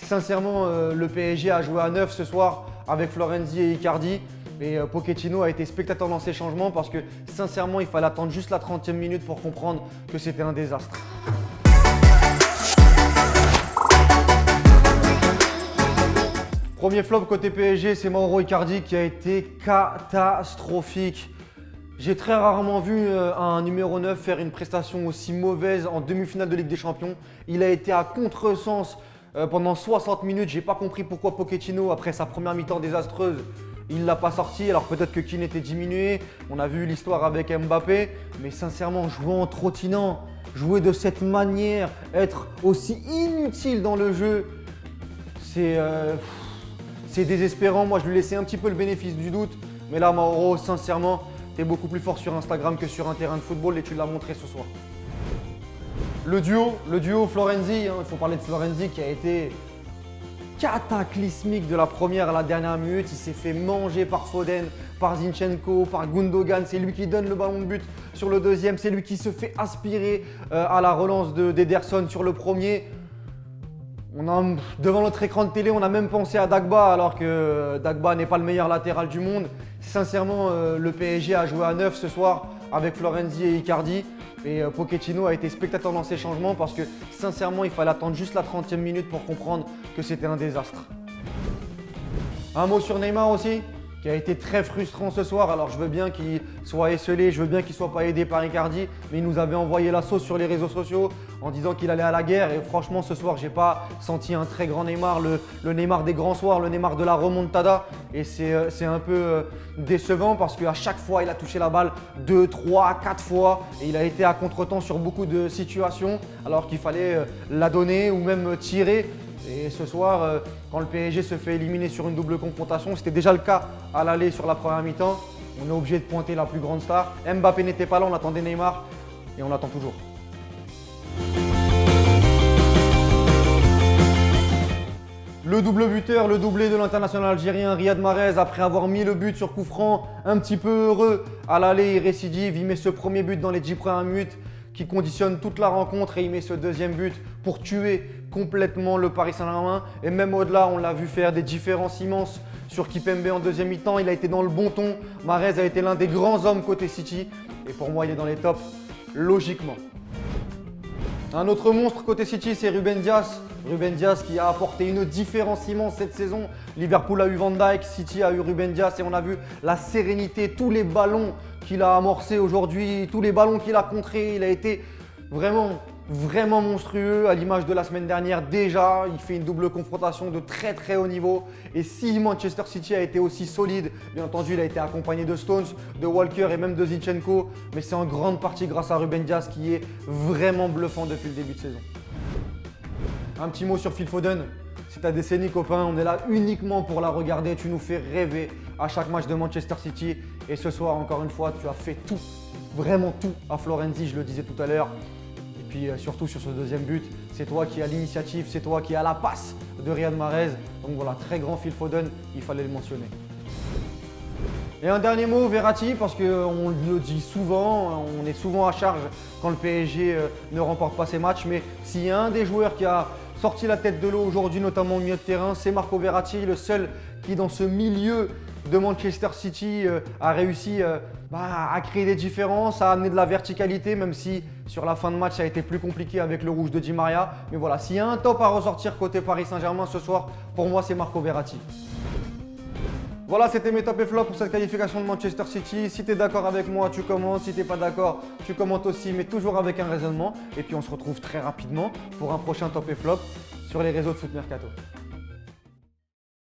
Sincèrement, le PSG a joué à 9 ce soir avec Florenzi et Icardi. Et Pochettino a été spectateur dans ces changements parce que sincèrement, il fallait attendre juste la 30e minute pour comprendre que c'était un désastre. Premier flop côté PSG, c'est Mauro Icardi qui a été catastrophique. J'ai très rarement vu un numéro 9 faire une prestation aussi mauvaise en demi-finale de Ligue des Champions. Il a été à contresens pendant 60 minutes. J'ai pas compris pourquoi Pochettino, après sa première mi-temps désastreuse, il ne l'a pas sorti. Alors peut-être que Keane était diminué. On a vu l'histoire avec Mbappé. Mais sincèrement, jouer en trottinant, jouer de cette manière, être aussi inutile dans le jeu, c'est désespérant. Moi, je lui laissais un petit peu le bénéfice du doute. Mais là, Mauro, sincèrement, tu es beaucoup plus fort sur Instagram que sur un terrain de football et tu l'as montré ce soir. Le duo Florenzi, il faut parler de Florenzi qui a été cataclysmique de la première à la dernière minute. Il s'est fait manger par Foden, par Zinchenko, par Gundogan. C'est lui qui donne le ballon de but sur le deuxième. C'est lui qui se fait aspirer à la relance d'Ederson sur le premier. Devant notre écran de télé, on a même pensé à Dagba alors que Dagba n'est pas le meilleur latéral du monde. Sincèrement, le PSG a joué à 9 ce soir avec Florenzi et Icardi. Et Pochettino a été spectateur dans ces changements parce que sincèrement, il fallait attendre juste la 30e minute pour comprendre que c'était un désastre. Un mot sur Neymar aussi, qui a été très frustrant ce soir. Alors je veux bien qu'il soit esselé, je veux bien qu'il ne soit pas aidé par Icardi, mais il nous avait envoyé la sauce sur les réseaux sociaux en disant qu'il allait à la guerre. Et franchement, ce soir, j'ai pas senti un très grand Neymar, le Neymar des grands soirs, le Neymar de la remontada. Et c'est un peu décevant parce qu'à chaque fois, il a touché la balle 2, 3, 4 fois. Et il a été à contretemps sur beaucoup de situations alors qu'il fallait la donner ou même tirer. Et ce soir, quand le PSG se fait éliminer sur une double confrontation, c'était déjà le cas à l'aller sur la première mi-temps. On est obligé de pointer la plus grande star. Mbappé n'était pas là, on attendait Neymar et on l'attend toujours. Le double buteur, le doublé de l'international algérien Riyad Mahrez, après avoir mis le but sur coup franc, un petit peu heureux à l'aller, il récidive, il met ce premier but dans les 10 premières minutes qui conditionne toute la rencontre et il met ce deuxième but pour tuer complètement le Paris Saint-Germain. Et même au-delà, on l'a vu faire des différences immenses sur Kimpembe en deuxième mi-temps. Il a été dans le bon ton. Mahrez a été l'un des grands hommes côté City. Et pour moi, il est dans les tops, logiquement. Un autre monstre côté City, c'est Ruben Dias. Ruben Dias qui a apporté une différence immense cette saison. Liverpool a eu Van Dijk, City a eu Ruben Dias et on a vu la sérénité, tous les ballons qu'il a amorcés aujourd'hui, tous les ballons qu'il a contrés. Il a été vraiment monstrueux à l'image de la semaine dernière. Déjà, il fait une double confrontation de très très haut niveau. Et si Manchester City a été aussi solide, bien entendu, il a été accompagné de Stones, de Walker et même de Zinchenko. Mais c'est en grande partie grâce à Ruben Dias qui est vraiment bluffant depuis le début de saison. Un petit mot sur Phil Foden. C'est ta décennie, copain. On est là uniquement pour la regarder. Tu nous fais rêver à chaque match de Manchester City. Et ce soir, encore une fois, tu as fait tout, vraiment tout à Florenzi, je le disais tout à l'heure. Et puis surtout sur ce deuxième but, c'est toi qui as l'initiative, c'est toi qui as la passe de Riyad Mahrez. Donc voilà, très grand Phil Foden, il fallait le mentionner. Et un dernier mot, Verratti, parce qu'on le dit souvent, on est souvent à charge quand le PSG ne remporte pas ses matchs. Mais s'il y a un des joueurs qui a sorti la tête de l'eau aujourd'hui, notamment au milieu de terrain, c'est Marco Verratti, le seul qui dans ce milieu de Manchester City a réussi à créer des différences, à amener de la verticalité, même si sur la fin de match ça a été plus compliqué avec le rouge de Di Maria. Mais voilà, s'il y a un top à ressortir côté Paris Saint-Germain ce soir, pour moi c'est Marco Verratti. Voilà, c'était mes top et flops pour cette qualification de Manchester City. Si tu es d'accord avec moi, tu commentes. Si tu n'es pas d'accord, tu commentes aussi, mais toujours avec un raisonnement. Et puis on se retrouve très rapidement pour un prochain top et flop sur les réseaux de Foot Mercato.